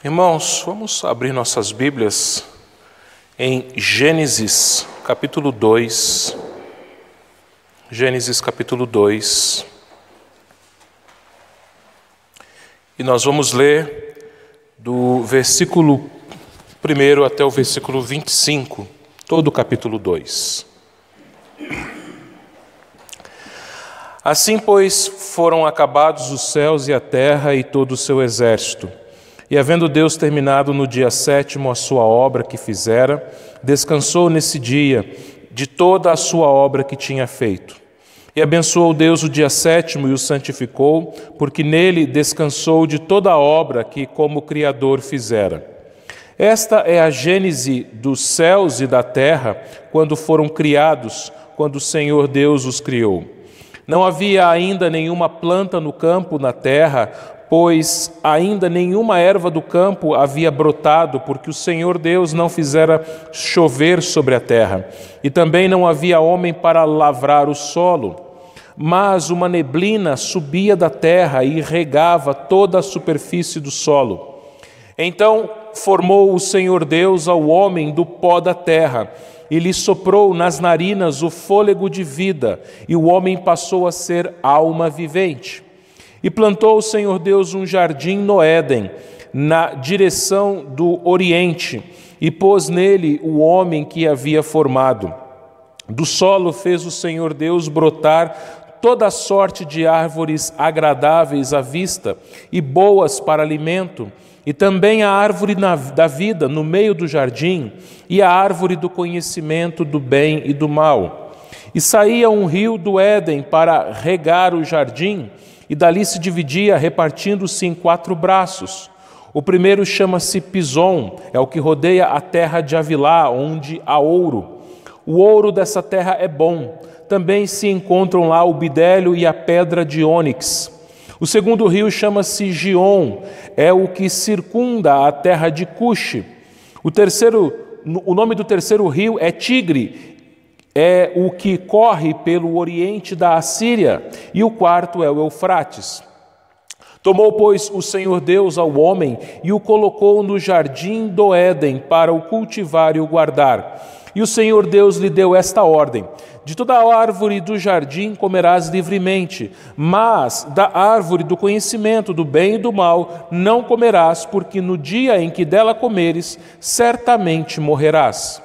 Irmãos, vamos abrir nossas Bíblias em Gênesis, capítulo 2. Gênesis, capítulo 2. E nós vamos ler do versículo 1 até o versículo 25, todo o capítulo 2. Assim, pois, foram acabados os céus e a terra e todo o seu exército. E havendo Deus terminado no dia 7º a sua obra que fizera, descansou nesse dia de toda a sua obra que tinha feito. E abençoou Deus o dia 7º e o santificou, porque nele descansou de toda a obra que como Criador fizera. Esta é a gênese dos céus e da terra, quando foram criados, quando o Senhor Deus os criou. Não havia ainda nenhuma planta no campo, na terra, pois ainda nenhuma erva do campo havia brotado, porque o Senhor Deus não fizera chover sobre a terra, e também não havia homem para lavrar o solo. Mas uma neblina subia da terra e regava toda a superfície do solo. Então formou o Senhor Deus ao homem do pó da terra, e lhe soprou nas narinas o fôlego de vida, e o homem passou a ser alma vivente. E plantou o Senhor Deus um jardim no Éden, na direção do Oriente, e pôs nele o homem que havia formado. Do solo fez o Senhor Deus brotar toda a sorte de árvores agradáveis à vista e boas para alimento, e também a árvore da vida no meio do jardim, e a árvore do conhecimento do bem e do mal. E saía um rio do Éden para regar o jardim, e dali se dividia, repartindo-se em 4 braços. O primeiro chama-se Pison, é o que rodeia a terra de Avilá, onde há ouro. O ouro dessa terra é bom. Também se encontram lá o bidélio e a pedra de ônix. O segundo rio chama-se Gion, é o que circunda a terra de Cuxi. O nome do terceiro rio é Tigre, é o que corre pelo oriente da Assíria, e o quarto é o Eufrates. Tomou, pois, o Senhor Deus ao homem e o colocou no jardim do Éden para o cultivar e o guardar. E o Senhor Deus lhe deu esta ordem: de toda a árvore do jardim comerás livremente, mas da árvore do conhecimento do bem e do mal não comerás, porque no dia em que dela comeres, certamente morrerás.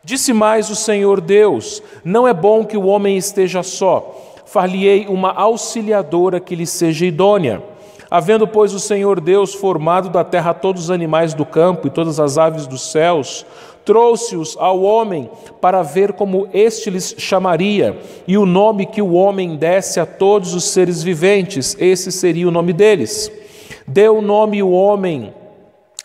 Disse mais o Senhor Deus: não é bom que o homem esteja só, far-lhe-ei uma auxiliadora que lhe seja idônea. Havendo, pois, o Senhor Deus formado da terra todos os animais do campo e todas as aves dos céus, trouxe-os ao homem para ver como este lhes chamaria, e o nome que o homem desse a todos os seres viventes, esse seria o nome deles. Deu o nome o homem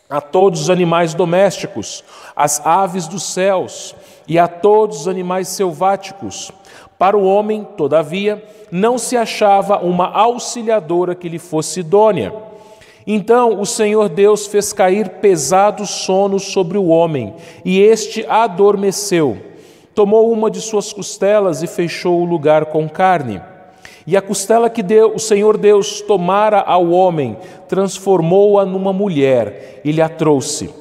a todos os animais domésticos, às aves dos céus e a todos os animais selváticos. Para o homem, todavia, não se achava uma auxiliadora que lhe fosse idônea. Então o Senhor Deus fez cair pesado sono sobre o homem, e este adormeceu. Tomou uma de suas costelas e fechou o lugar com carne. E a costela que o Senhor Deus tomara ao homem, transformou-a numa mulher e lhe a trouxe.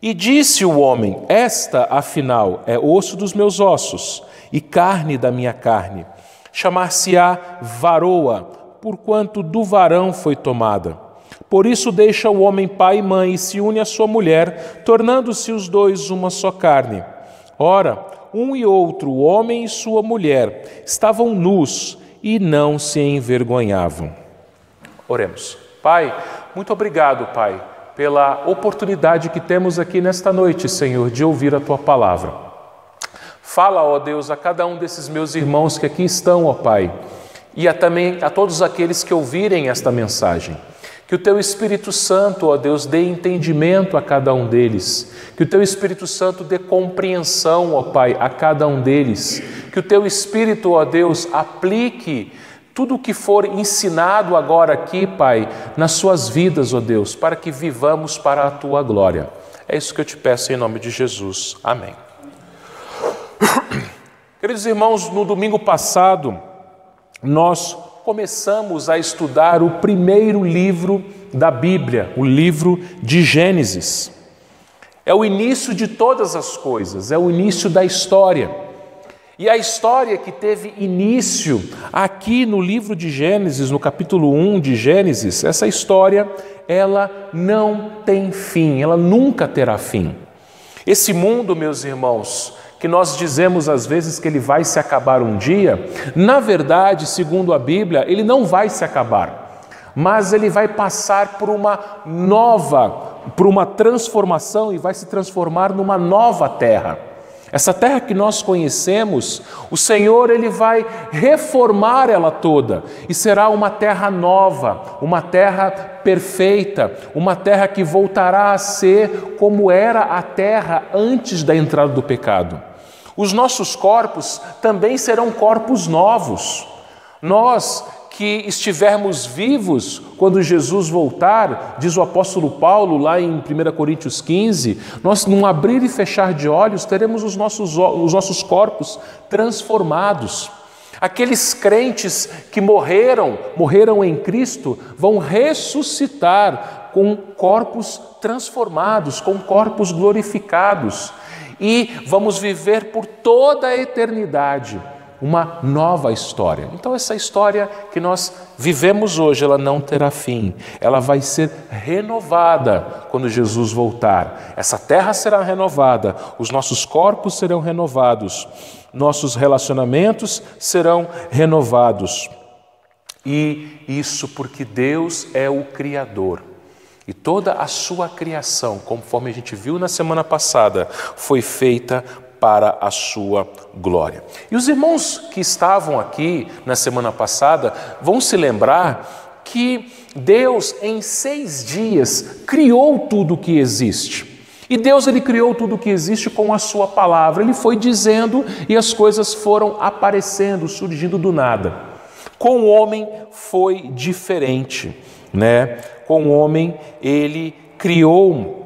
E disse o homem: esta, afinal, é osso dos meus ossos e carne da minha carne. Chamar-se-á varoa, porquanto do varão foi tomada. Por isso deixa o homem pai e mãe e se une à sua mulher, tornando-se os dois uma só carne. Ora, um e outro, o homem e sua mulher, estavam nus e não se envergonhavam. Oremos. Pai, muito obrigado, Pai, pela oportunidade que temos aqui nesta noite, Senhor, de ouvir a Tua palavra. Fala, ó Deus, a cada um desses meus irmãos que aqui estão, ó Pai, e também a todos aqueles que ouvirem esta mensagem. Que o Teu Espírito Santo, ó Deus, dê entendimento a cada um deles. Que o Teu Espírito Santo dê compreensão, ó Pai, a cada um deles. Que o Teu Espírito, ó Deus, aplique tudo o que for ensinado agora aqui, Pai, nas suas vidas, ó Deus, para que vivamos para a Tua glória. É isso que eu te peço em nome de Jesus. Amém. Queridos irmãos, no domingo passado, nós começamos a estudar o primeiro livro da Bíblia, o livro de Gênesis. É o início de todas as coisas, é o início da história. E a história que teve início aqui no livro de Gênesis, no capítulo 1 de Gênesis, essa história, ela não tem fim, ela nunca terá fim. Esse mundo, meus irmãos, que nós dizemos às vezes que ele vai se acabar um dia, na verdade, segundo a Bíblia, ele não vai se acabar, mas ele vai passar por uma transformação e vai se transformar numa nova terra. Essa terra que nós conhecemos, o Senhor ele vai reformar ela toda e será uma terra nova, uma terra perfeita, uma terra que voltará a ser como era a terra antes da entrada do pecado. Os nossos corpos também serão corpos novos. Nós que estivermos vivos quando Jesus voltar, diz o apóstolo Paulo lá em 1 Coríntios 15, nós num abrir e fechar de olhos teremos os nossos corpos transformados. Aqueles crentes que morreram em Cristo, vão ressuscitar com corpos transformados, com corpos glorificados. E vamos viver por toda a eternidade uma nova história. Então essa história que nós vivemos hoje, ela não terá fim. Ela vai ser renovada quando Jesus voltar. Essa terra será renovada, os nossos corpos serão renovados, nossos relacionamentos serão renovados. E isso porque Deus é o Criador. E toda a sua criação, conforme a gente viu na semana passada, foi feita para a sua glória. E os irmãos que estavam aqui na semana passada vão se lembrar que Deus em 6 dias criou tudo o que existe. E Deus ele criou tudo o que existe com a sua palavra. Ele foi dizendo e as coisas foram aparecendo, surgindo do nada. Com o homem foi diferente, né? Com o homem ele criou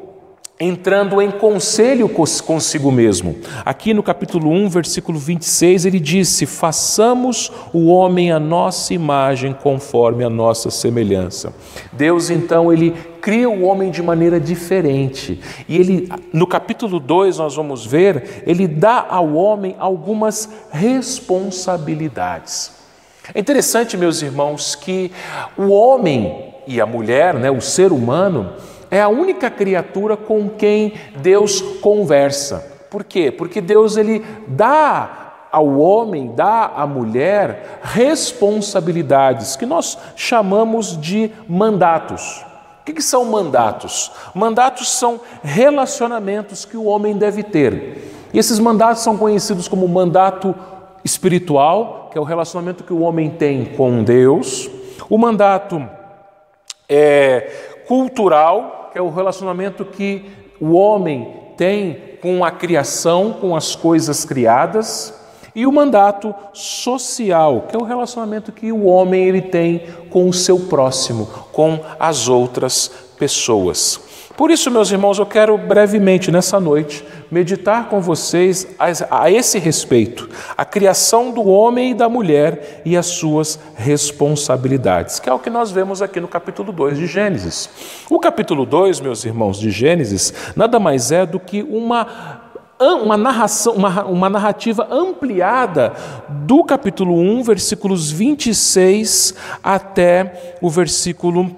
entrando em conselho consigo mesmo. Aqui no capítulo 1, versículo 26, ele disse: façamos o homem à nossa imagem, conforme a nossa semelhança. Deus, então, ele cria o homem de maneira diferente. E ele, no capítulo 2, nós vamos ver, ele dá ao homem algumas responsabilidades. É interessante, meus irmãos, que o homem e a mulher, né, o ser humano, é a única criatura com quem Deus conversa. Por quê? Porque Deus ele dá ao homem, dá à mulher responsabilidades que nós chamamos de mandatos. O que são mandatos? Mandatos são relacionamentos que o homem deve ter. E esses mandatos são conhecidos como mandato espiritual, que é o relacionamento que o homem tem com Deus. O mandato cultural, que é o relacionamento que o homem tem com a criação, com as coisas criadas, e o mandato social, que é o relacionamento que o homem ele tem com o seu próximo, com as outras pessoas. Por isso, meus irmãos, eu quero brevemente nessa noite meditar com vocês a esse respeito, a criação do homem e da mulher e as suas responsabilidades, que é o que nós vemos aqui no capítulo 2 de Gênesis. O capítulo 2, meus irmãos, de Gênesis, nada mais é do que uma narrativa ampliada do capítulo 1, versículos 26 até o versículo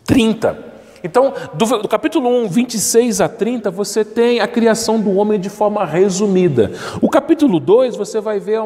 30. Então, do capítulo 1, 26 a 30, você tem a criação do homem de forma resumida. O capítulo 2, você vai ver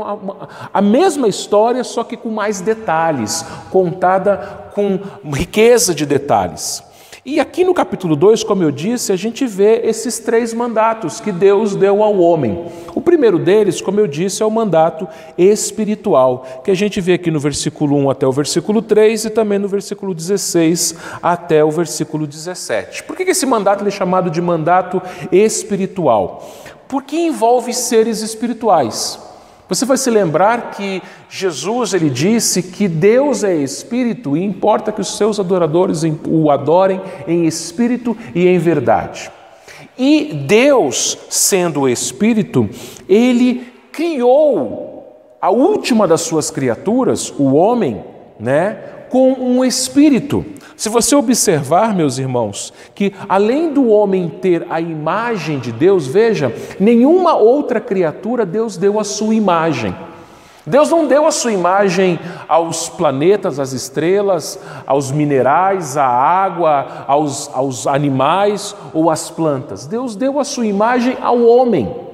a mesma história, só que com mais detalhes, contada com riqueza de detalhes. E aqui no capítulo 2, como eu disse, a gente vê esses 3 mandatos que Deus deu ao homem. O primeiro deles, como eu disse, é o mandato espiritual, que a gente vê aqui no versículo 1 até o versículo 3 e também no versículo 16 até o versículo 17. Por que esse mandato é chamado de mandato espiritual? Porque envolve seres espirituais. Você vai se lembrar que Jesus ele disse que Deus é Espírito e importa que os seus adoradores o adorem em Espírito e em verdade. E Deus, sendo o Espírito, ele criou a última das suas criaturas, o homem, né, com um espírito. Se você observar, meus irmãos, que além do homem ter a imagem de Deus, veja, nenhuma outra criatura Deus deu a sua imagem. Deus não deu a sua imagem aos planetas, às estrelas, aos minerais, à água, aos animais ou às plantas. Deus deu a sua imagem ao homem.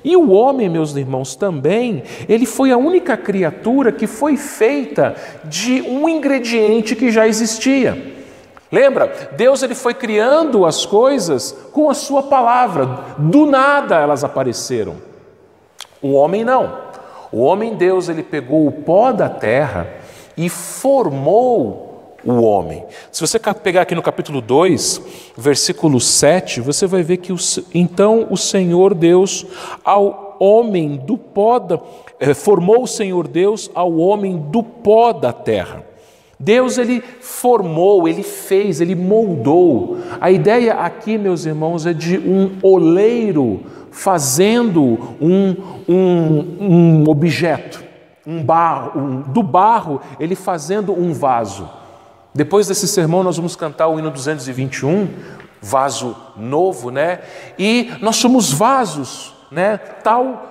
E o homem, meus irmãos, também, ele foi a única criatura que foi feita de um ingrediente que já existia. Lembra? Deus ele foi criando as coisas com a sua palavra. Do nada elas apareceram. O homem não. O homem Deus, ele pegou o pó da terra e formou o homem. Se você pegar aqui no capítulo 2, versículo 7, você vai ver que então o Senhor Deus ao homem do pó formou o Senhor Deus ao homem do pó da terra. Deus ele formou, ele fez, ele moldou. A ideia aqui, meus irmãos, é de um oleiro fazendo um objeto, do barro, ele fazendo um vaso. Depois desse sermão nós vamos cantar o hino 221, vaso novo, né? E nós somos vasos, né? Tal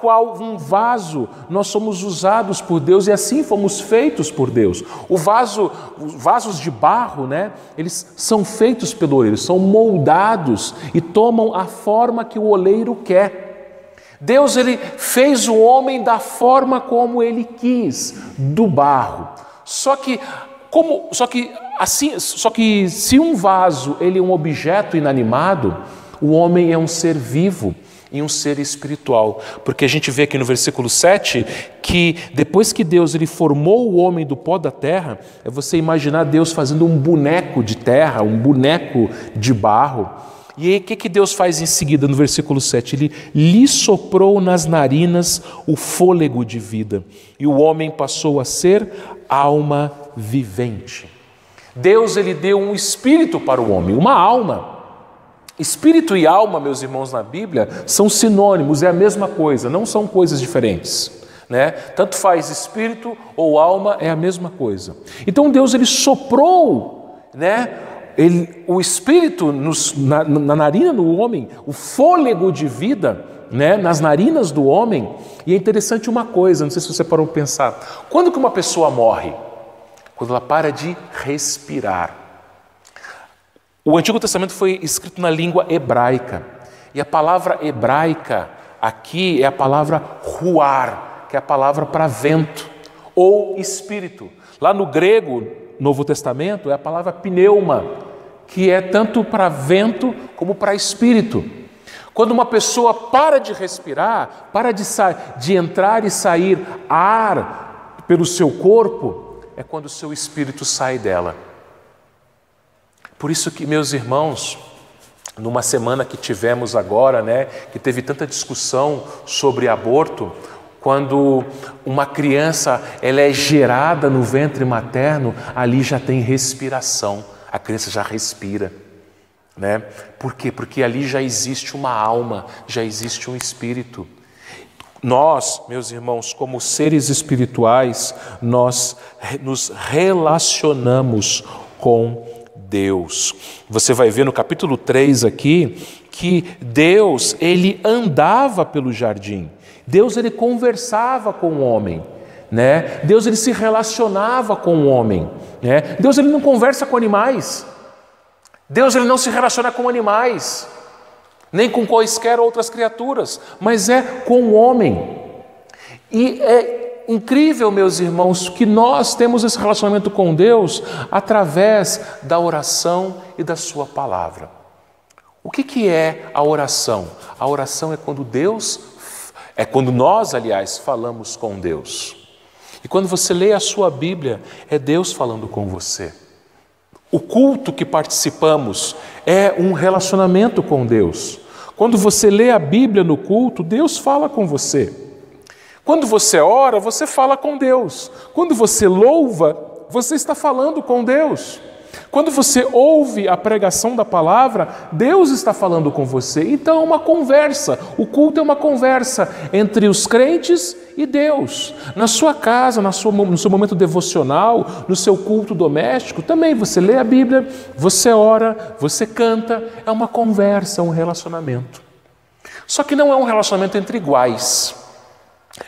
qual um vaso, nós somos usados por Deus e assim fomos feitos por Deus. Os vasos de barro, né? Eles são feitos pelo oleiro, são moldados e tomam a forma que o oleiro quer. Deus ele fez o homem da forma como ele quis, do barro. Só que se um vaso ele é um objeto inanimado, o homem é um ser vivo e um ser espiritual, porque a gente vê aqui no versículo 7 que depois que Deus ele formou o homem do pó da terra, é você imaginar Deus fazendo um boneco de terra, um boneco de barro. E aí o que Deus faz em seguida no versículo 7? Ele lhe soprou nas narinas o fôlego de vida e o homem passou a ser alma vivente. Deus ele deu um espírito para o homem, uma alma. Espírito e alma, meus irmãos, na Bíblia são sinônimos, é a mesma coisa, não são coisas diferentes, né? Tanto faz espírito ou alma, é a mesma coisa. Então Deus ele soprou, né? O espírito na narina do homem, o fôlego de vida, né? Nas narinas do homem. E é interessante uma coisa, não sei se você parou para pensar, quando que uma pessoa morre? Quando ela para de respirar. O Antigo Testamento foi escrito na língua hebraica, e a palavra hebraica aqui é a palavra ruar, que é a palavra para vento, ou espírito. Lá no grego, Novo Testamento, é a palavra pneuma, que é tanto para vento como para espírito. Quando uma pessoa para de respirar, para de entrar e sair ar pelo seu corpo, é quando o seu espírito sai dela. Por isso que, meus irmãos, numa semana que tivemos agora, né, que teve tanta discussão sobre aborto, quando uma criança ela é gerada no ventre materno, ali já tem respiração, a criança já respira, né? Por quê? Porque ali já existe uma alma, já existe um espírito. Nós, meus irmãos, como seres espirituais, nós nos relacionamos com Deus. Você vai ver no capítulo 3 aqui que Deus, ele andava pelo jardim. Deus, ele conversava com o homem, né? Deus, ele se relacionava com o homem, né? Deus, ele não conversa com animais. Deus, ele não se relaciona com animais, nem com quaisquer outras criaturas, mas é com o homem. E é incrível, meus irmãos, que nós temos esse relacionamento com Deus através da oração e da sua palavra. O que é a oração? A oração é quando nós, aliás, falamos com Deus. E quando você lê a sua Bíblia, é Deus falando com você. O culto que participamos é um relacionamento com Deus. Quando você lê a Bíblia no culto, Deus fala com você. Quando você ora, você fala com Deus. Quando você louva, você está falando com Deus. Quando você ouve a pregação da palavra, Deus está falando com você. Então é uma conversa. O culto é uma conversa entre os crentes e Deus. Na sua casa, no seu momento devocional, no seu culto doméstico, também você lê a Bíblia, você ora, você canta. É uma conversa, um relacionamento. Só que não é um relacionamento entre iguais.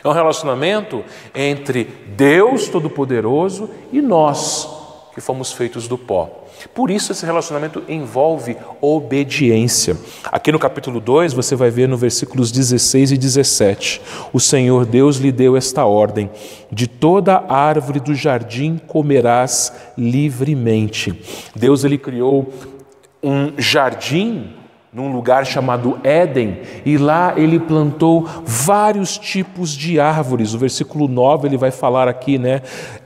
É um relacionamento entre Deus Todo-Poderoso e nós, que fomos feitos do pó. Por isso esse relacionamento envolve obediência. Aqui no capítulo 2 você vai ver no versículos 16 e 17. O Senhor Deus lhe deu esta ordem: de toda árvore do jardim comerás livremente. Deus ele criou um jardim num lugar chamado Éden, e lá ele plantou vários tipos de árvores. O versículo 9 ele vai falar aqui,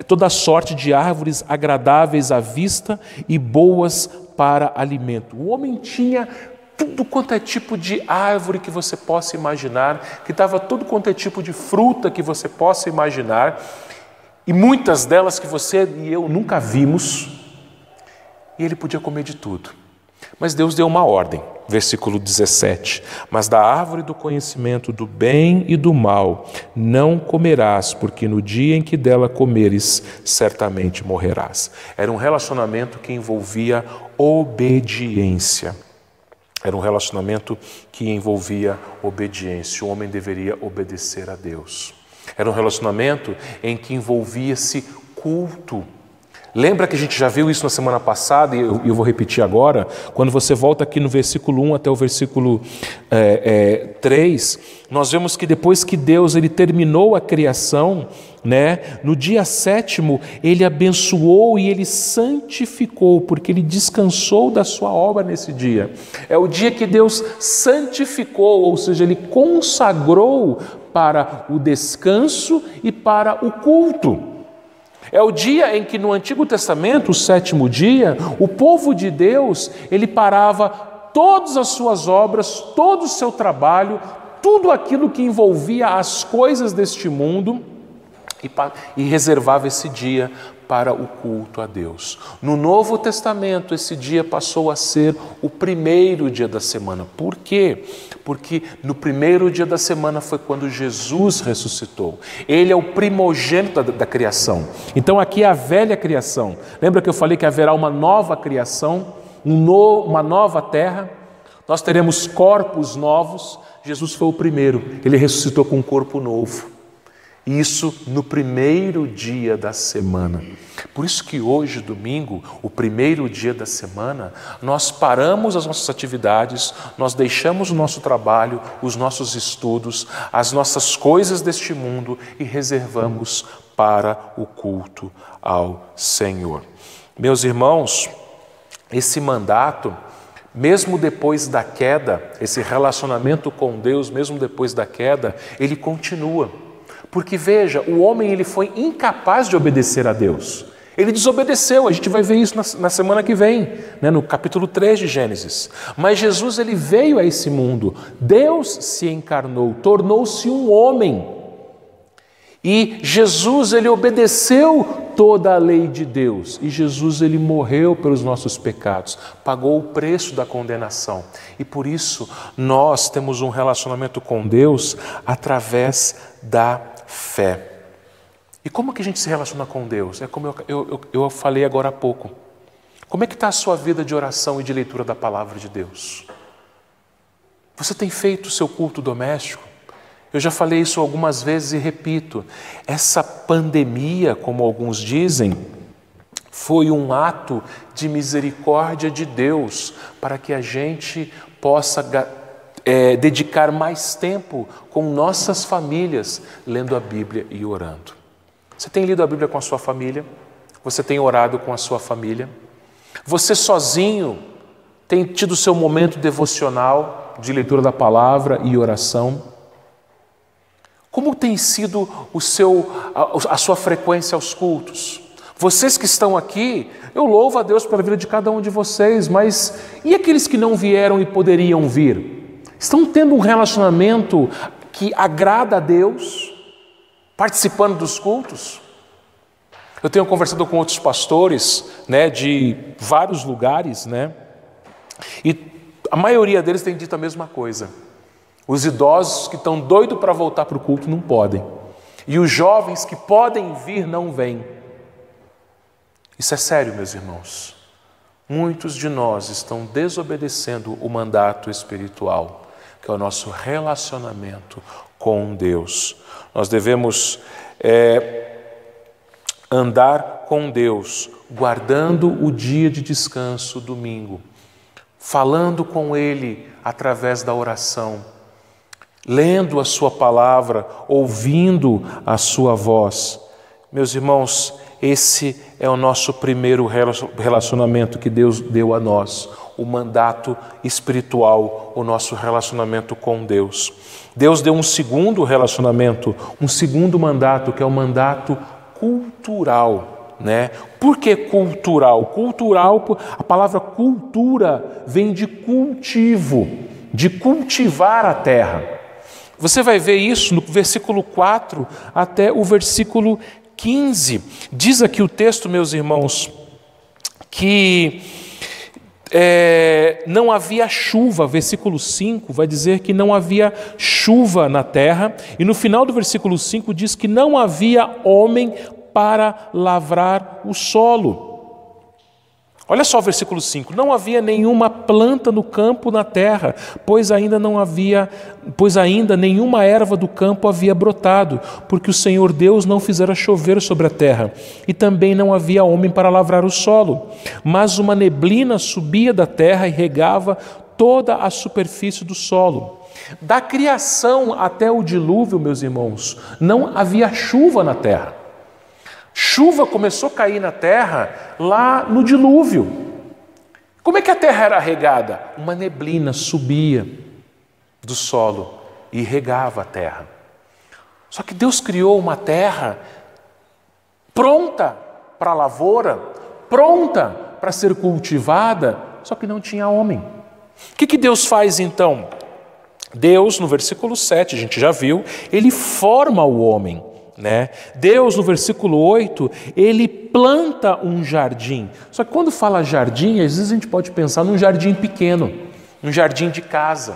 toda sorte de árvores agradáveis à vista e boas para alimento. O homem tinha tudo quanto é tipo de árvore que você possa imaginar, que dava tudo quanto é tipo de fruta que você possa imaginar, e muitas delas que você e eu nunca vimos, e ele podia comer de tudo. Mas Deus deu uma ordem, versículo 17: mas da árvore do conhecimento do bem e do mal não comerás, porque no dia em que dela comeres, certamente morrerás. Era um relacionamento que envolvia obediência. Era um relacionamento que envolvia obediência. O homem deveria obedecer a Deus. Era um relacionamento em que envolvia-se culto. Lembra que a gente já viu isso na semana passada, e eu vou repetir agora, quando você volta aqui no versículo 1 até o versículo 3, nós vemos que depois que Deus ele terminou a criação, no dia 7º, ele abençoou e ele santificou, porque ele descansou da sua obra nesse dia. É o dia que Deus santificou, ou seja, ele consagrou para o descanso e para o culto. É o dia em que no Antigo Testamento, o 7º dia, o povo de Deus, ele parava todas as suas obras, todo o seu trabalho, tudo aquilo que envolvia as coisas deste mundo e reservava esse dia para o culto a Deus. No Novo Testamento, esse dia passou a ser o primeiro dia da semana. Por quê? Porque no primeiro dia da semana foi quando Jesus ressuscitou. Ele é o primogênito da criação. Então aqui é a velha criação. Lembra que eu falei que haverá uma nova criação, uma nova terra? Nós teremos corpos novos. Jesus foi o primeiro. Ele ressuscitou com um corpo novo. Isso no primeiro dia da semana. Por isso que hoje, domingo, o primeiro dia da semana, nós paramos as nossas atividades, nós deixamos o nosso trabalho, os nossos estudos, as nossas coisas deste mundo e reservamos para o culto ao Senhor. Meus irmãos, esse mandato, mesmo depois da queda, esse relacionamento com Deus, mesmo depois da queda, ele continua. Porque veja, o homem ele foi incapaz de obedecer a Deus. Ele desobedeceu, a gente vai ver isso na semana que vem, no capítulo 3 de Gênesis. Mas Jesus ele veio a esse mundo, Deus se encarnou, tornou-se um homem. E Jesus ele obedeceu toda a lei de Deus. E Jesus ele morreu pelos nossos pecados, pagou o preço da condenação. E por isso nós temos um relacionamento com Deus através da fé. E como que a gente se relaciona com Deus? É como eu falei agora há pouco. Como é que está a sua vida de oração e de leitura da palavra de Deus? Você tem feito o seu culto doméstico? Eu já falei isso algumas vezes e repito. Essa pandemia, como alguns dizem, foi um ato de misericórdia de Deus para que a gente possa dedicar mais tempo com nossas famílias, lendo a Bíblia e orando. Você tem lido a Bíblia com a sua família? Você tem orado com a sua família? Você sozinho tem tido seu momento devocional de leitura da palavra e oração? Como tem sido a sua frequência aos cultos? Vocês que estão aqui, eu louvo a Deus pela vida de cada um de vocês, mas e aqueles que não vieram e poderiam vir? Estão tendo um relacionamento que agrada a Deus, participando dos cultos? Eu tenho conversado com outros pastores, né, de vários lugares, né, e a maioria deles tem dito a mesma coisa. Os idosos que estão doidos para voltar para o culto não podem. E os jovens que podem vir não vêm. Isso é sério, meus irmãos. Muitos de nós estão desobedecendo o mandato espiritual, que é o nosso relacionamento com Deus. Nós devemos andar com Deus, guardando o dia de descanso, domingo, falando com Ele através da oração, lendo a sua palavra, ouvindo a sua voz. Meus irmãos, esse é o nosso primeiro relacionamento que Deus deu a nós, o mandato espiritual, o nosso relacionamento com Deus. Deus deu um segundo relacionamento, um segundo mandato, que é o mandato cultural, né? Por que cultural? Cultural, a palavra cultura vem de cultivo, de cultivar a terra. Você vai ver isso no versículo 4 até o versículo 15. Diz aqui o texto, meus irmãos, que não havia chuva. Versículo 5 vai dizer que não havia chuva na terra, e no final do versículo 5 diz que não havia homem para lavrar o solo. Olha só o versículo 5: não havia nenhuma planta no campo na terra, pois ainda nenhuma erva do campo havia brotado, porque o Senhor Deus não fizera chover sobre a terra, e também não havia homem para lavrar o solo. Mas uma neblina subia da terra e regava toda a superfície do solo. Da criação até o dilúvio, meus irmãos, não havia chuva na terra. Chuva começou a cair na terra lá no dilúvio. Como é que a terra era regada? Uma neblina subia do solo e regava a terra. Só que Deus criou uma terra pronta para a lavoura, pronta para ser cultivada, só que não tinha homem. O que Deus faz então? Deus, no versículo 7, a gente já viu, ele forma o homem. Né? Deus, no versículo 8, ele planta um jardim. Só que quando fala jardim, às vezes a gente pode pensar num jardim pequeno, um jardim de casa.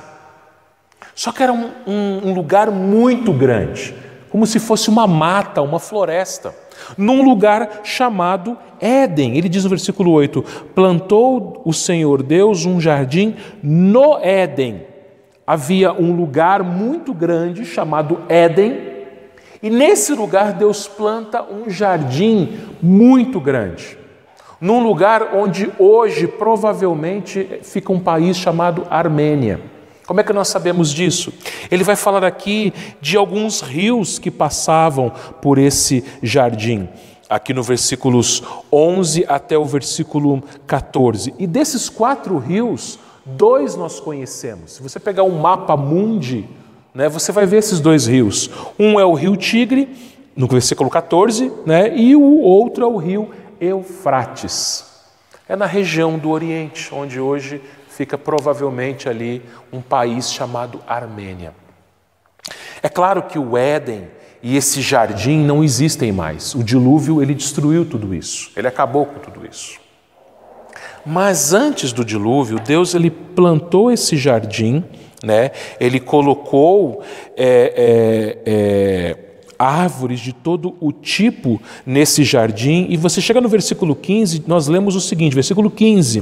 Só que era um lugar muito grande, como se fosse uma mata, uma floresta, num lugar chamado Éden. Ele diz no versículo 8: plantou o Senhor Deus um jardim no Éden. Havia um lugar muito grande chamado Éden, e nesse lugar Deus planta um jardim muito grande, num lugar onde hoje provavelmente fica um país chamado Armênia. Como é que nós sabemos disso? Ele vai falar aqui de alguns rios que passavam por esse jardim, aqui no versículos 11 até o versículo 14. E desses 4 rios, 2 nós conhecemos. Se você pegar um mapa mundi, né, você vai ver esses 2 rios. Um é o rio Tigre, no versículo 14, né, e o outro é o rio Eufrates. É na região do Oriente, onde hoje fica provavelmente ali um país chamado Armênia. É claro que o Éden e esse jardim não existem mais. O dilúvio, ele destruiu tudo isso. Ele acabou com tudo isso. Mas antes do dilúvio, Deus ele plantou esse jardim, né? Ele colocou árvores de todo o tipo nesse jardim, e você chega no versículo 15, nós lemos o seguinte, versículo 15: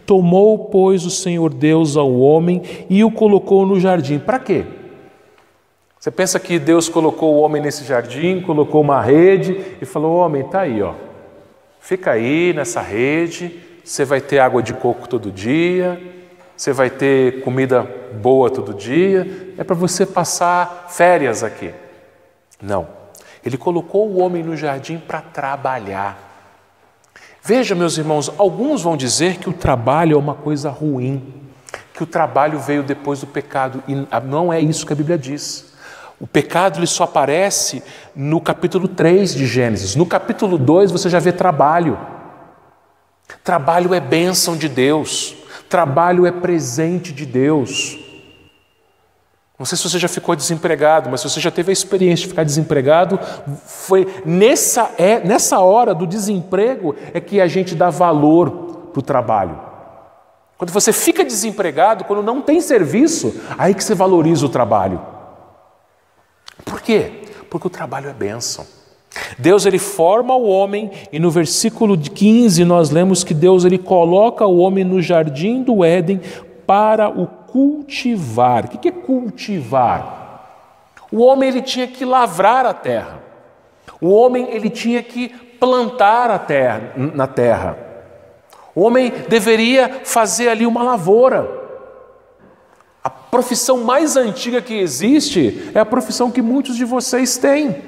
tomou, pois, o Senhor Deus ao homem e o colocou no jardim. Para quê? Você pensa que Deus colocou o homem nesse jardim, colocou uma rede e falou: homem, está aí, ó. Fica aí nessa rede, você vai ter água de coco todo dia, você vai ter comida boa todo dia, é para você passar férias aqui. Não, ele colocou o homem no jardim para trabalhar. Veja, meus irmãos, alguns vão dizer que o trabalho é uma coisa ruim, que o trabalho veio depois do pecado, e não é isso que a Bíblia diz. O pecado ele só aparece no capítulo 3 de Gênesis. No capítulo 2 você já vê trabalho. Trabalho é bênção de Deus. Trabalho é presente de Deus. Não sei se você já ficou desempregado, mas se você já teve a experiência de ficar desempregado, foi nessa hora do desemprego é que a gente dá valor para o trabalho. Quando você fica desempregado, quando não tem serviço, aí que você valoriza o trabalho. Por quê? Porque o trabalho é bênção. Deus ele forma o homem e no versículo 15 nós lemos que Deus ele coloca o homem no jardim do Éden para o cultivar. O que é cultivar? O homem ele tinha que lavrar a terra. O homem ele tinha que plantar a terra, na terra. O homem deveria fazer ali uma lavoura. A profissão mais antiga que existe é a profissão que muitos de vocês têm.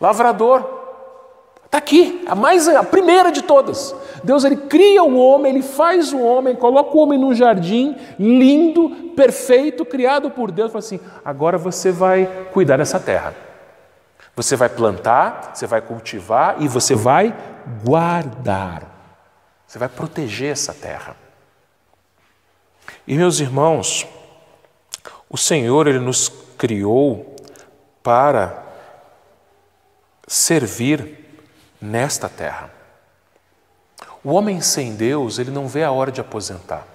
Lavrador. Está aqui, a primeira de todas. Deus ele cria o homem, ele faz o homem, coloca o homem num jardim lindo, perfeito, criado por Deus. Fala assim, agora você vai cuidar dessa terra. Você vai plantar, você vai cultivar e você vai guardar. Você vai proteger essa terra. E meus irmãos, o Senhor ele nos criou para servir nesta terra. O homem sem Deus, ele não vê a hora de aposentar.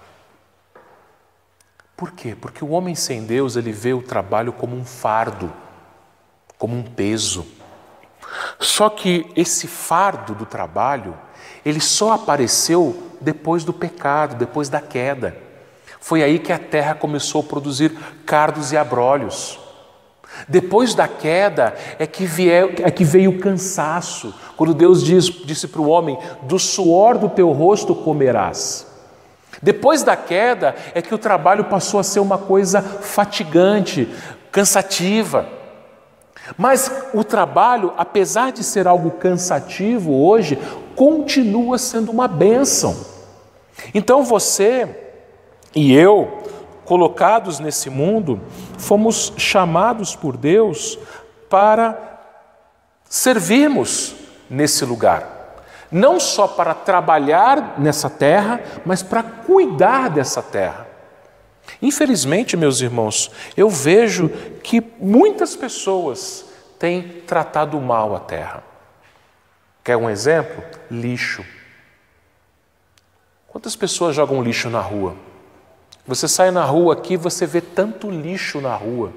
Por quê? Porque o homem sem Deus, ele vê o trabalho como um fardo, como um peso. Só que esse fardo do trabalho, ele só apareceu depois do pecado, depois da queda. Foi aí que a terra começou a produzir cardos e abrolhos. Depois da queda é que veio o cansaço. Quando Deus disse para o homem, do suor do teu rosto comerás. Depois da queda é que o trabalho passou a ser uma coisa fatigante, cansativa. Mas o trabalho, apesar de ser algo cansativo hoje, continua sendo uma bênção. Então você e eu, colocados nesse mundo, fomos chamados por Deus para servirmos nesse lugar. Não só para trabalhar nessa terra, mas para cuidar dessa terra. Infelizmente, meus irmãos, eu vejo que muitas pessoas têm tratado mal a terra. Quer um exemplo? Lixo. Quantas pessoas jogam lixo na rua? Você sai na rua aqui, você vê tanto lixo na rua.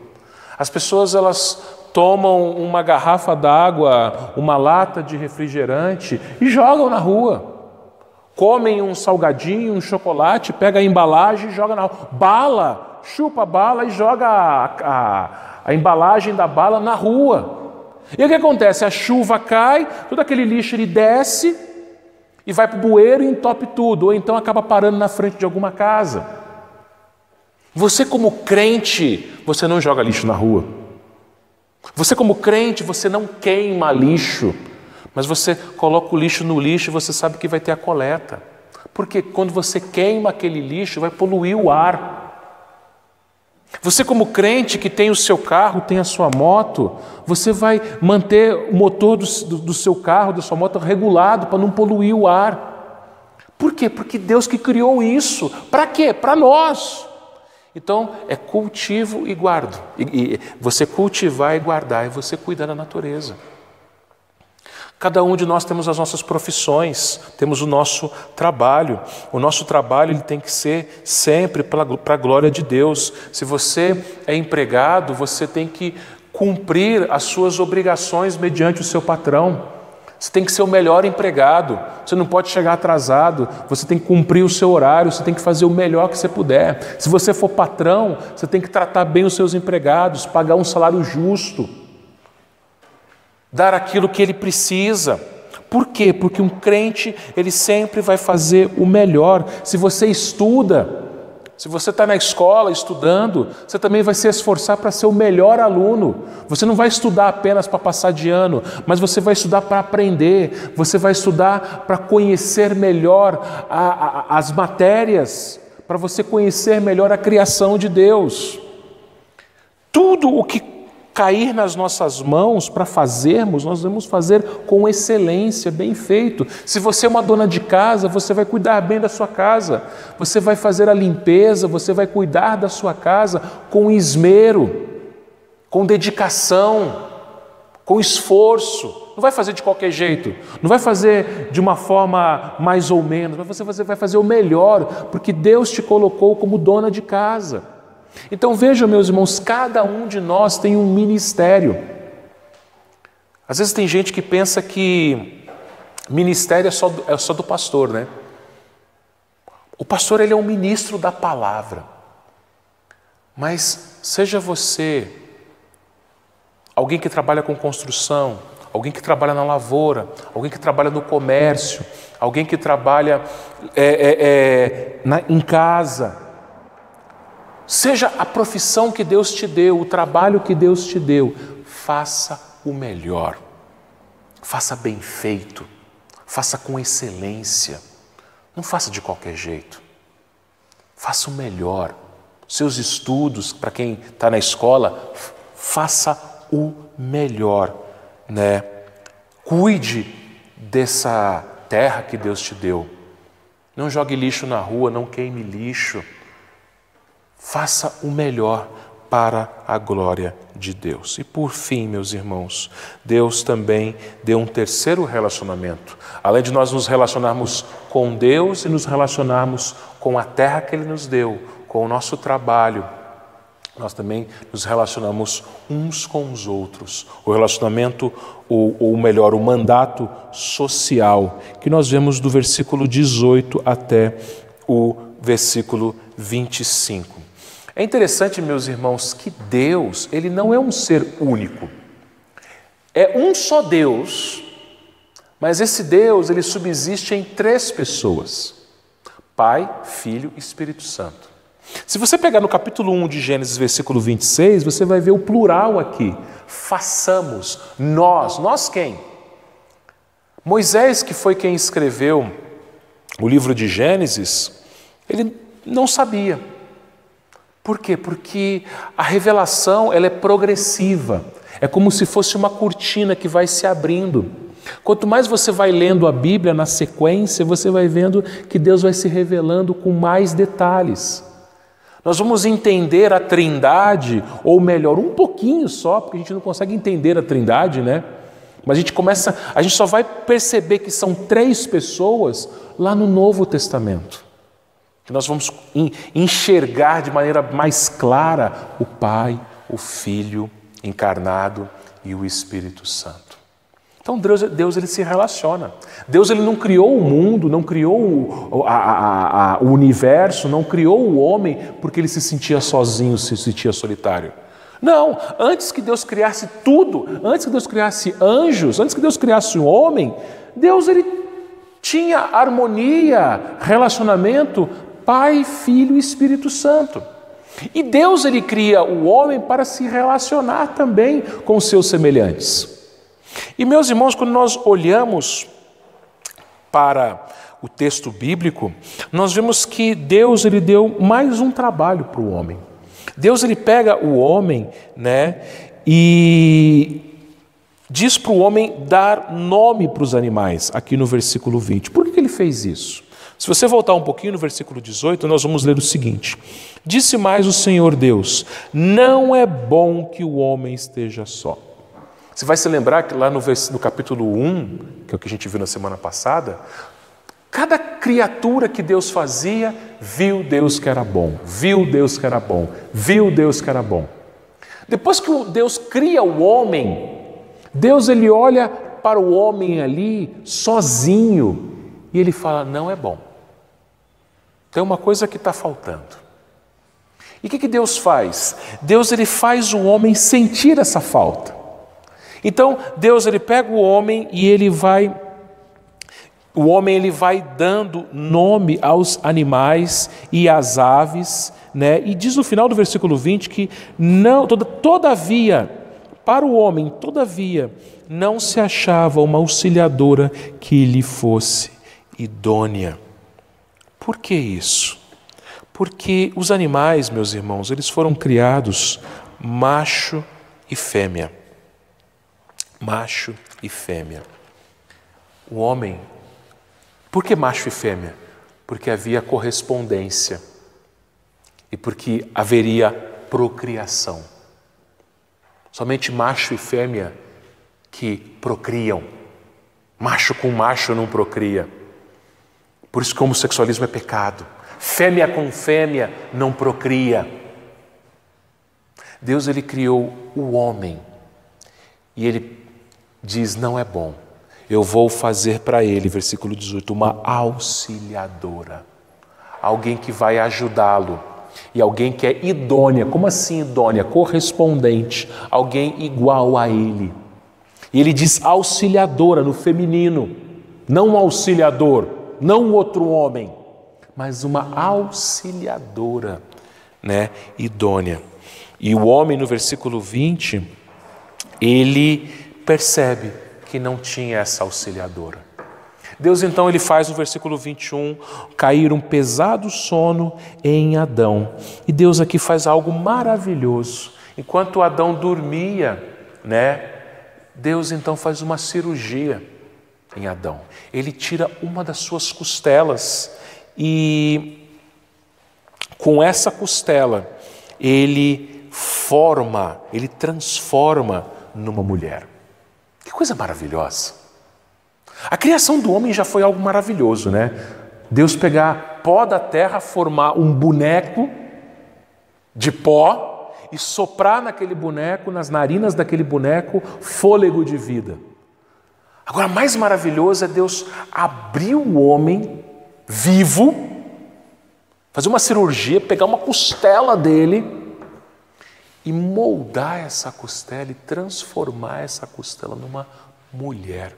As pessoas, elas tomam uma garrafa d'água, uma lata de refrigerante e jogam na rua. Comem um salgadinho, um chocolate, pega a embalagem e joga na rua. Bala, chupa a bala e joga a embalagem da bala na rua. E o que acontece? A chuva cai, todo aquele lixo ele desce e vai para o bueiro e entope tudo, ou então acaba parando na frente de alguma casa. Você como crente, você não joga lixo na rua. Você como crente, você não queima lixo, mas você coloca o lixo no lixo e você sabe que vai ter a coleta. Porque quando você queima aquele lixo, vai poluir o ar. Você como crente que tem o seu carro, tem a sua moto, você vai manter o motor do seu carro, da sua moto regulado para não poluir o ar. Por quê? Porque Deus que criou isso. Para quê? Para nós. Então, é cultivo e guardo. E você cultivar e guardar, é você cuidar da natureza. Cada um de nós temos as nossas profissões, temos o nosso trabalho. O nosso trabalho ele tem que ser sempre para a glória de Deus. Se você é empregado, você tem que cumprir as suas obrigações mediante o seu patrão. Você tem que ser o melhor empregado, você não pode chegar atrasado, você tem que cumprir o seu horário, você tem que fazer o melhor que você puder. Se você for patrão, você tem que tratar bem os seus empregados, pagar um salário justo, dar aquilo que ele precisa. Por quê? Porque um crente, ele sempre vai fazer o melhor. Se você estuda, se você está na escola estudando, você também vai se esforçar para ser o melhor aluno. Você não vai estudar apenas para passar de ano, mas você vai estudar para aprender, você vai estudar para conhecer melhor as matérias, para você conhecer melhor a criação de Deus. Tudo o que cair nas nossas mãos para fazermos, nós vamos fazer com excelência, bem feito. Se você é uma dona de casa, você vai cuidar bem da sua casa, você vai fazer a limpeza, você vai cuidar da sua casa com esmero. com dedicação, com esforço. Não vai fazer de qualquer jeito, não vai fazer de uma forma mais ou menos, mas você vai fazer o melhor, porque Deus te colocou como dona de casa. Então vejam, meus irmãos, cada um de nós tem um ministério. Às vezes tem gente que pensa que ministério é só do pastor, né? O pastor, ele é um ministro da palavra. Mas seja você alguém que trabalha com construção, alguém que trabalha na lavoura, alguém que trabalha no comércio, alguém que trabalha em casa. Seja a profissão que Deus te deu, o trabalho que Deus te deu, faça o melhor. Faça bem feito, faça com excelência. Não faça de qualquer jeito. Faça o melhor. Seus estudos, para quem está na escola, faça o melhor, né? Cuide dessa terra que Deus te deu. Não jogue lixo na rua, não queime lixo. Faça o melhor para a glória de Deus. E por fim, meus irmãos, Deus também deu um terceiro relacionamento. Além de nós nos relacionarmos com Deus e nos relacionarmos com a terra que Ele nos deu, com o nosso trabalho, nós também nos relacionamos uns com os outros. O relacionamento, ou melhor, o mandato social, que nós vemos do versículo 18 até o versículo 25. É interessante, meus irmãos, que Deus, Ele não é um ser único. É um só Deus, mas esse Deus, Ele subsiste em 3 pessoas: Pai, Filho e Espírito Santo. Se você pegar no capítulo 1 de Gênesis, versículo 26, você vai ver o plural aqui. Façamos, nós. Nós quem? Moisés, que foi quem escreveu o livro de Gênesis, ele não sabia. Por quê? Porque a revelação, ela é progressiva. É como se fosse uma cortina que vai se abrindo. Quanto mais você vai lendo a Bíblia na sequência, você vai vendo que Deus vai se revelando com mais detalhes. Nós vamos entender a Trindade, ou melhor, um pouquinho só, porque a gente não consegue entender a Trindade, né? Mas a gente só vai perceber que são 3 pessoas lá no Novo Testamento. Que nós vamos enxergar de maneira mais clara o Pai, o Filho encarnado e o Espírito Santo. Então Deus ele se relaciona. Deus ele não criou o mundo, não criou o universo, não criou o homem porque ele se sentia sozinho, se sentia solitário. Não, antes que Deus criasse tudo, antes que Deus criasse anjos, antes que Deus criasse o homem, Deus ele tinha harmonia, relacionamento, Pai, Filho e Espírito Santo. E Deus ele cria o homem para se relacionar também com os seus semelhantes. E meus irmãos, quando nós olhamos para o texto bíblico, nós vemos que Deus ele deu mais um trabalho para o homem. Deus ele pega o homem, né, e diz para o homem dar nome para os animais, aqui no versículo 20. Por que ele fez isso? Se você voltar um pouquinho no versículo 18, nós vamos ler o seguinte: disse mais o Senhor Deus, não é bom que o homem esteja só. Você vai se lembrar que lá no capítulo 1, que é o que a gente viu na semana passada, cada criatura que Deus fazia, viu Deus que era bom, viu Deus que era bom, viu Deus que era bom. Depois que Deus cria o homem, Deus ele olha para o homem ali, sozinho, e ele fala, não é bom. Tem uma coisa que está faltando. E o que Deus faz? Deus ele faz o homem sentir essa falta. Então, Deus ele pega o homem e ele vai dando nome aos animais e às aves, né? E diz no final do versículo 20 que não, todavia, para o homem, todavia, não se achava uma auxiliadora que lhe fosse idônea. Por que isso? Porque os animais, meus irmãos, eles foram criados macho e fêmea. Macho e fêmea. O homem, por que macho e fêmea? Porque havia correspondência e porque haveria procriação. Somente macho e fêmea que procriam. Macho com macho não procria. Por isso que o homossexualismo é pecado. Fêmea com fêmea não procria. Deus, ele criou o homem e ele diz, não é bom. Eu vou fazer para ele, versículo 18, uma auxiliadora. Alguém que vai ajudá-lo. E alguém que é idônea. Como assim idônea? Correspondente. Alguém igual a ele. E ele diz auxiliadora no feminino. Não um auxiliador, não um outro homem, mas uma auxiliadora, né? Idônea. E o homem, no versículo 20, ele percebe que não tinha essa auxiliadora. Deus então ele faz no versículo 21 cair um pesado sono em Adão. E Deus aqui faz algo maravilhoso. Enquanto Adão dormia, né? Deus então faz uma cirurgia em Adão. Ele tira uma das suas costelas e com essa costela ele transforma numa mulher. Que coisa maravilhosa. A criação do homem já foi algo maravilhoso, né? Deus pegar pó da terra, formar um boneco de pó e soprar naquele boneco, nas narinas daquele boneco, fôlego de vida. Agora, mais maravilhoso é Deus abrir o homem vivo, fazer uma cirurgia, pegar uma costela dele e moldar essa costela e transformar essa costela numa mulher.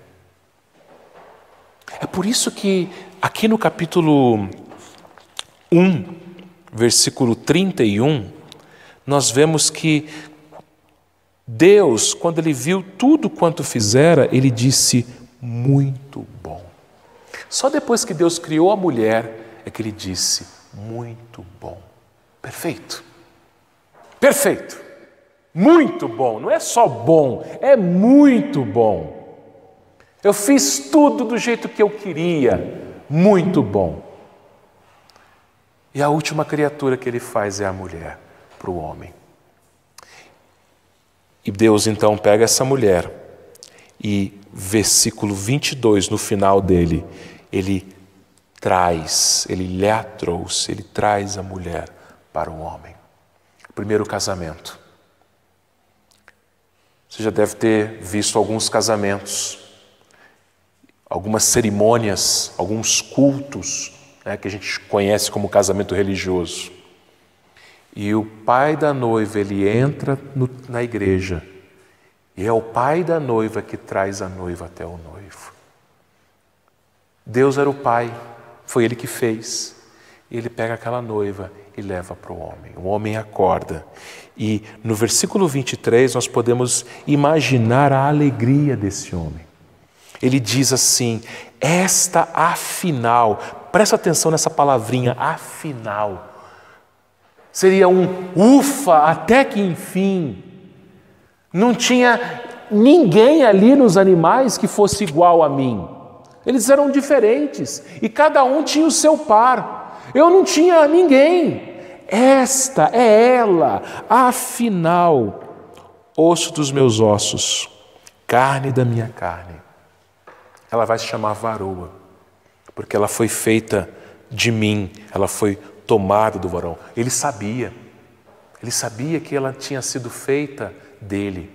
É por isso que aqui no capítulo 1, versículo 31, nós vemos que Deus, quando ele viu tudo quanto fizera, ele disse, muito bom. Só depois que Deus criou a mulher, é que ele disse, muito bom. Perfeito. Perfeito. Muito bom. Não é só bom, é muito bom. Eu fiz tudo do jeito que eu queria. Muito bom. E a última criatura que ele faz é a mulher para o homem. E Deus então pega essa mulher e versículo 22, no final dele, ele lhe trouxe, ele traz a mulher para o homem. Primeiro casamento. Você já deve ter visto alguns casamentos, algumas cerimônias, alguns cultos, né, que a gente conhece como casamento religioso. E o pai da noiva, ele entra na igreja e é o pai da noiva que traz a noiva até o noivo. Deus era o pai, foi ele que fez. E ele pega aquela noiva e leva para o homem. O homem acorda. E no versículo 23 nós podemos imaginar a alegria desse homem. Ele diz assim, esta afinal, presta atenção nessa palavrinha, afinal. Seria um ufa, até que enfim. Não tinha ninguém ali nos animais que fosse igual a mim. Eles eram diferentes e cada um tinha o seu par. Eu não tinha ninguém. Esta é ela, afinal, osso dos meus ossos, carne da minha carne. Ela vai se chamar varoa, porque ela foi feita de mim, ela foi tomada do varão. Ele sabia que ela tinha sido feita dele.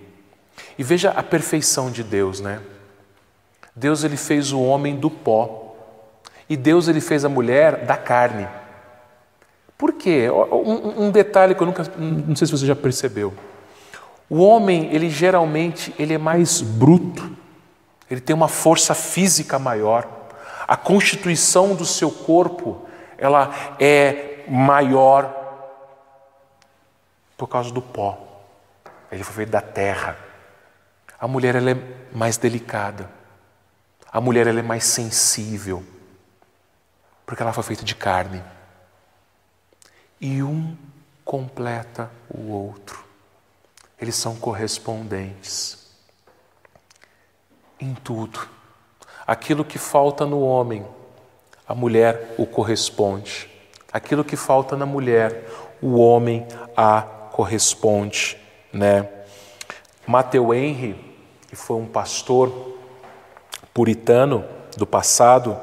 E veja a perfeição de Deus, né? Deus ele fez o homem do pó e Deus ele fez a mulher da carne. Por quê? Um detalhe que eu não sei se você já percebeu. O homem, ele geralmente ele é mais bruto, ele tem uma força física maior. A constituição do seu corpo, ela é maior por causa do pó. Ele foi feito da terra. A mulher ela é mais delicada. A mulher ela é mais sensível, porque ela foi feita de carne. E um completa o outro. Eles são correspondentes em tudo. Aquilo que falta no homem, a mulher o corresponde. Aquilo que falta na mulher, o homem a corresponde, né? Matthew Henry, que foi um pastor puritano do passado,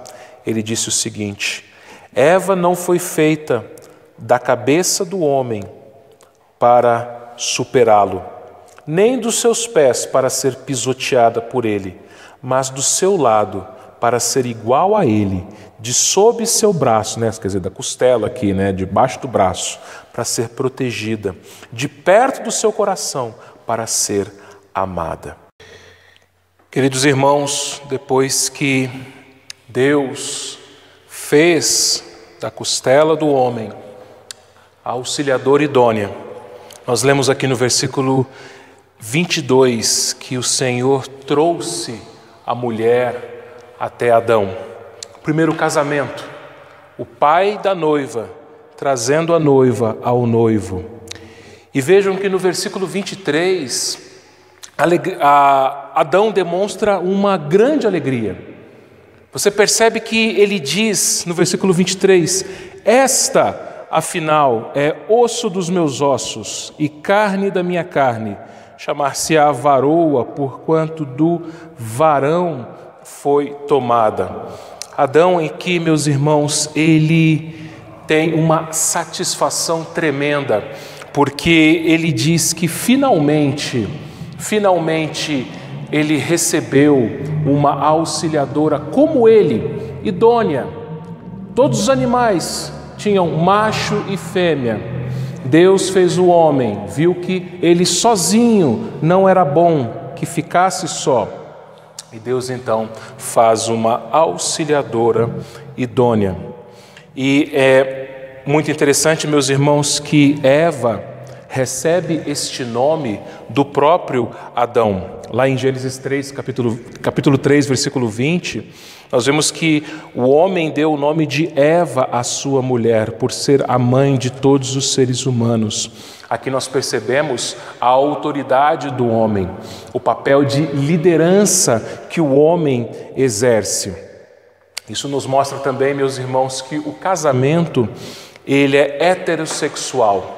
ele disse o seguinte: Eva não foi feita da cabeça do homem para superá-lo, nem dos seus pés para ser pisoteada por ele, mas do seu lado para ser igual a ele, de sob seu braço, quer dizer, da costela aqui, debaixo do braço, para ser protegida, de perto do seu coração, para ser amada. Queridos irmãos, depois que Deus fez da costela do homem a auxiliadora idônea, nós lemos aqui no versículo 22 que o Senhor trouxe a mulher até Adão. O primeiro casamento, o pai da noiva trazendo a noiva ao noivo. E vejam que no versículo 23, Adão demonstra uma grande alegria. Você percebe que ele diz no versículo 23, esta, afinal, é osso dos meus ossos e carne da minha carne, chamar-se-á varoa, porquanto do varão foi tomada. Adão, em que, meus irmãos, ele tem uma satisfação tremenda, porque ele diz que finalmente ele recebeu uma auxiliadora como ele, idônea. Todos os animais tinham macho e fêmea. Deus fez o homem, viu que ele sozinho não era bom, que ficasse só. E Deus então faz uma auxiliadora idônea. E é muito interessante, meus irmãos, que Eva recebe este nome do próprio Adão. Lá em Gênesis 3, capítulo 3, versículo 20, nós vemos que o homem deu o nome de Eva à sua mulher, por ser a mãe de todos os seres humanos. Aqui nós percebemos a autoridade do homem, o papel de liderança que o homem exerce. Isso nos mostra também, meus irmãos, que o casamento, ele é heterossexual.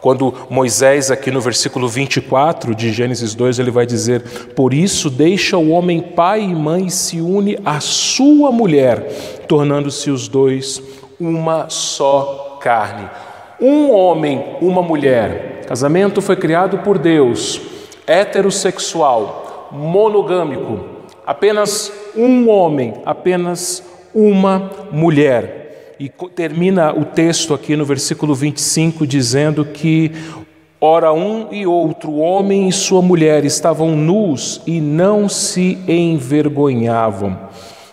Quando Moisés, aqui no versículo 24 de Gênesis 2, ele vai dizer: por isso deixa o homem pai e mãe e se une à sua mulher, tornando-se os dois uma só carne. Um homem, uma mulher. Casamento foi criado por Deus, heterossexual, monogâmico. Apenas um homem, apenas uma mulher. E termina o texto aqui no versículo 25 dizendo que, ora, um e outro, o homem e sua mulher, estavam nus e não se envergonhavam.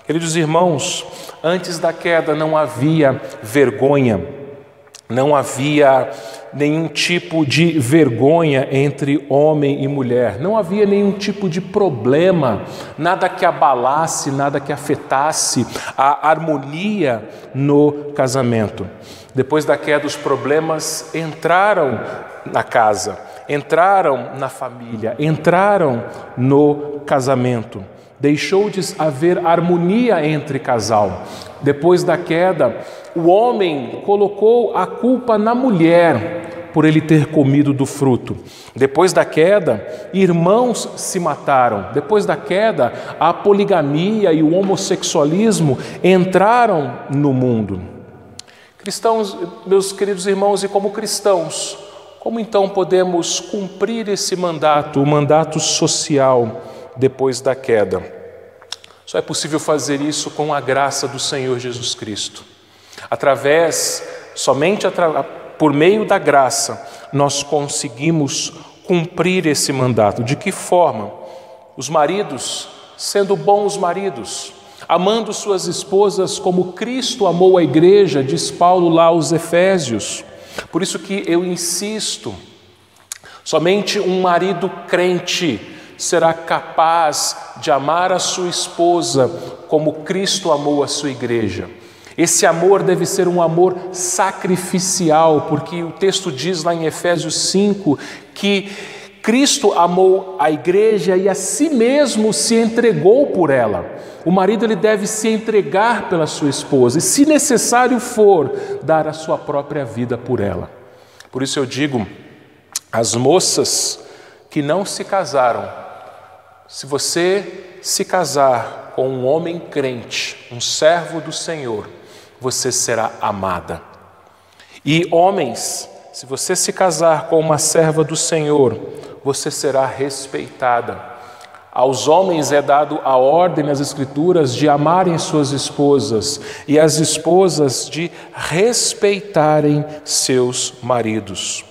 Queridos irmãos, antes da queda não havia vergonha, não havia nenhum tipo de vergonha entre homem e mulher, não havia nenhum tipo de problema, nada que abalasse, nada que afetasse a harmonia no casamento. Depois da queda, os problemas entraram na casa, entraram na família, entraram no casamento. Deixou de haver harmonia entre casal. Depois da queda, o homem colocou a culpa na mulher por ele ter comido do fruto. Depois da queda, irmãos se mataram. Depois da queda, a poligamia e o homossexualismo entraram no mundo. Cristãos, meus queridos irmãos, e como cristãos, como então podemos cumprir esse mandato, o mandato social depois da queda? Só é possível fazer isso com a graça do Senhor Jesus Cristo. Somente por meio da graça, nós conseguimos cumprir esse mandato. De que forma? Os maridos, sendo bons maridos, amando suas esposas como Cristo amou a igreja, diz Paulo lá aos Efésios. Por isso que eu insisto, somente um marido crente será capaz de amar a sua esposa como Cristo amou a sua igreja. Esse amor deve ser um amor sacrificial, porque o texto diz lá em Efésios 5 que Cristo amou a igreja e a si mesmo se entregou por ela. O marido ele deve se entregar pela sua esposa e, se necessário for, dar a sua própria vida por ela. Por isso eu digo às moças que não se casaram, se você se casar com um homem crente, um servo do Senhor, você será amada. E homens, se você se casar com uma serva do Senhor, você será respeitada. Aos homens é dado a ordem nas Escrituras de amarem suas esposas e as esposas de respeitarem seus maridos.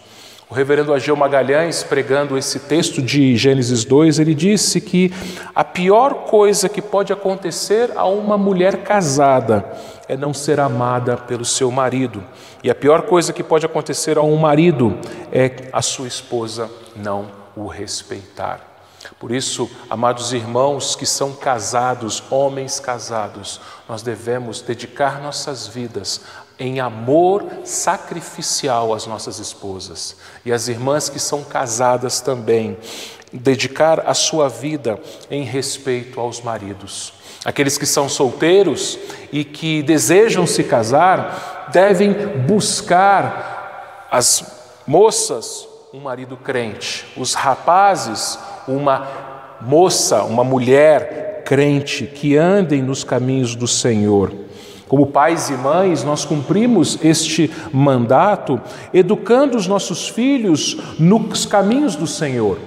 O reverendo Ageu Magalhães, pregando esse texto de Gênesis 2, ele disse que a pior coisa que pode acontecer a uma mulher casada é não ser amada pelo seu marido. E a pior coisa que pode acontecer a um marido é a sua esposa não o respeitar. Por isso, amados irmãos que são casados, homens casados, nós devemos dedicar nossas vidas em amor sacrificial às nossas esposas. E as irmãs que são casadas também, dedicar a sua vida em respeito aos maridos. Aqueles que são solteiros e que desejam se casar, devem buscar, as moças, um marido crente, os rapazes, uma moça, uma mulher crente, que andem nos caminhos do Senhor. Como pais e mães, nós cumprimos este mandato, educando os nossos filhos nos caminhos do Senhor.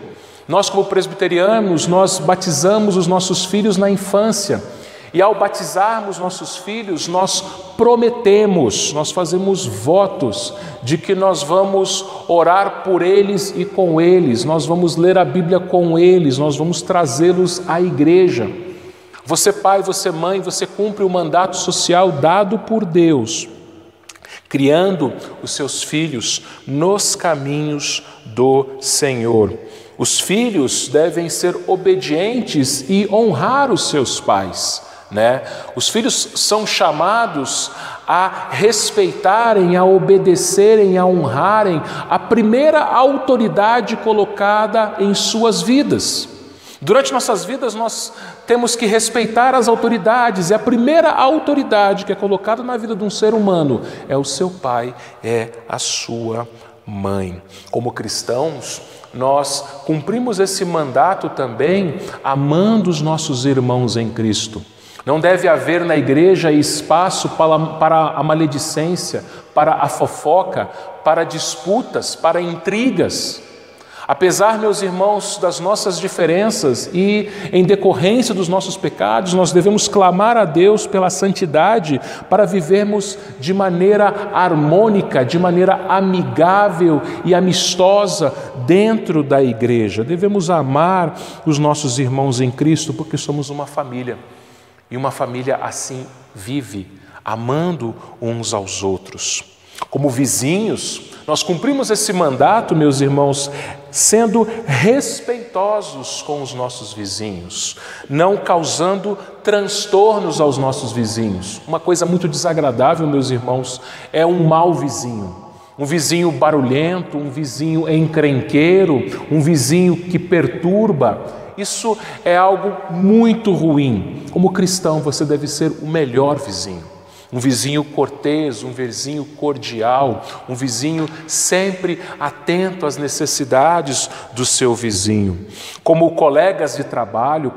Nós, como presbiterianos, nós batizamos os nossos filhos na infância. E ao batizarmos nossos filhos, nós prometemos, nós fazemos votos de que nós vamos orar por eles e com eles, nós vamos ler a Bíblia com eles, nós vamos trazê-los à igreja. Você pai, você mãe, você cumpre o mandato social dado por Deus, criando os seus filhos nos caminhos do Senhor. Os filhos devem ser obedientes e honrar os seus pais, né? Os filhos são chamados a respeitarem, a obedecerem, a honrarem a primeira autoridade colocada em suas vidas. Durante nossas vidas nós temos que respeitar as autoridades, e a primeira autoridade que é colocada na vida de um ser humano é o seu pai, é a sua mãe. Como cristãos, nós cumprimos esse mandato também amando os nossos irmãos em Cristo. Não deve haver na igreja espaço para a maledicência, para a fofoca, para disputas, para intrigas. Apesar, meus irmãos, das nossas diferenças e em decorrência dos nossos pecados, nós devemos clamar a Deus pela santidade para vivermos de maneira harmônica, de maneira amigável e amistosa dentro da igreja. Devemos amar os nossos irmãos em Cristo porque somos uma família. E uma família assim vive, amando uns aos outros. Como vizinhos, nós cumprimos esse mandato, meus irmãos, sendo respeitosos com os nossos vizinhos, não causando transtornos aos nossos vizinhos. Uma coisa muito desagradável, meus irmãos, é um mau vizinho. Um vizinho barulhento, um vizinho encrenqueiro, um vizinho que perturba. Isso é algo muito ruim. Como cristão, você deve ser o melhor vizinho. Um vizinho cortês, um vizinho cordial, um vizinho sempre atento às necessidades do seu vizinho. Como colegas de trabalho,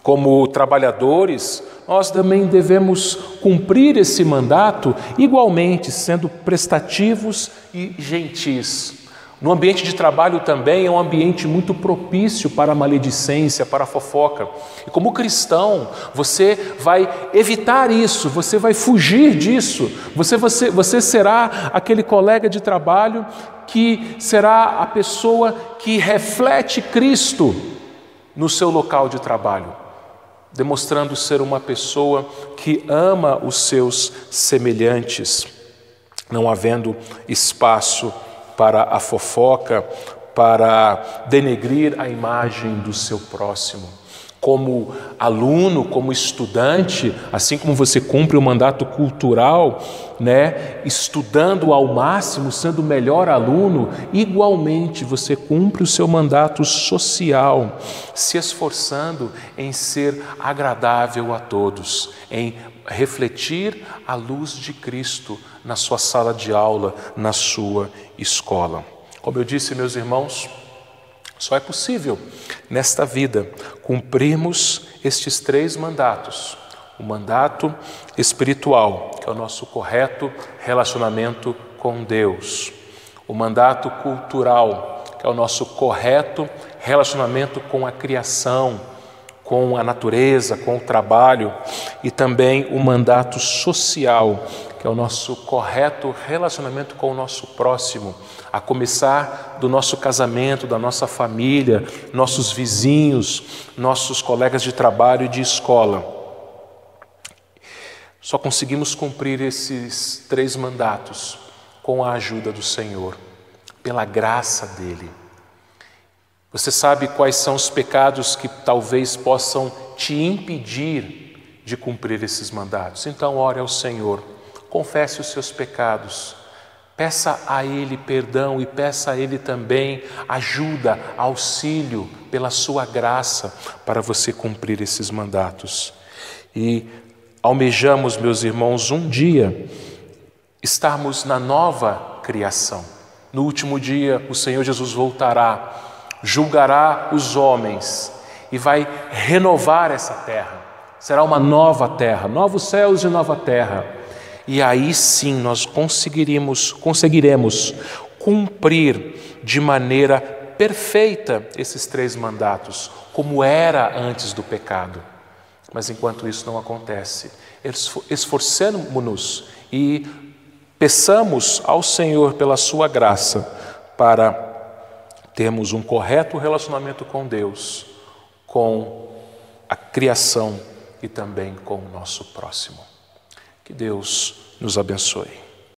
como trabalhadores, nós também devemos cumprir esse mandato igualmente, sendo prestativos e gentis. No ambiente de trabalho também é um ambiente muito propício para a maledicência, para a fofoca. E como cristão, você vai evitar isso, você vai fugir disso. Você será aquele colega de trabalho que será a pessoa que reflete Cristo no seu local de trabalho, demonstrando ser uma pessoa que ama os seus semelhantes, não havendo espaço para a fofoca, para denegrir a imagem do seu próximo. Como aluno, como estudante, assim como você cumpre o mandato cultural, né, estudando ao máximo, sendo o melhor aluno, igualmente você cumpre o seu mandato social, se esforçando em ser agradável a todos, em refletir a luz de Cristo na sua sala de aula, na sua escola. Como eu disse, meus irmãos, Só é possível, nesta vida, cumprirmos estes 3 mandatos. O mandato espiritual, que é o nosso correto relacionamento com Deus. O mandato cultural, que é o nosso correto relacionamento com a criação, com a natureza, com o trabalho. E também o mandato social, que é o nosso correto relacionamento com o nosso próximo, a começar do nosso casamento, da nossa família, nossos vizinhos, nossos colegas de trabalho e de escola. Só conseguimos cumprir esses 3 mandatos com a ajuda do Senhor, pela graça dEle. Você sabe quais são os pecados que talvez possam te impedir de cumprir esses mandatos? Então ore ao Senhor, confesse os seus pecados, peça a Ele perdão e peça a Ele também ajuda, auxílio pela sua graça para você cumprir esses mandatos. E almejamos, meus irmãos, um dia estarmos na nova criação. No último dia, o Senhor Jesus voltará, julgará os homens e vai renovar essa terra. Será uma nova terra, novos céus e nova terra. E aí sim nós conseguiremos cumprir de maneira perfeita esses 3 mandatos, como era antes do pecado. Mas enquanto isso não acontece, esforcemos-nos e peçamos ao Senhor pela sua graça para termos um correto relacionamento com Deus, com a criação e também com o nosso próximo. Que Deus nos abençoe.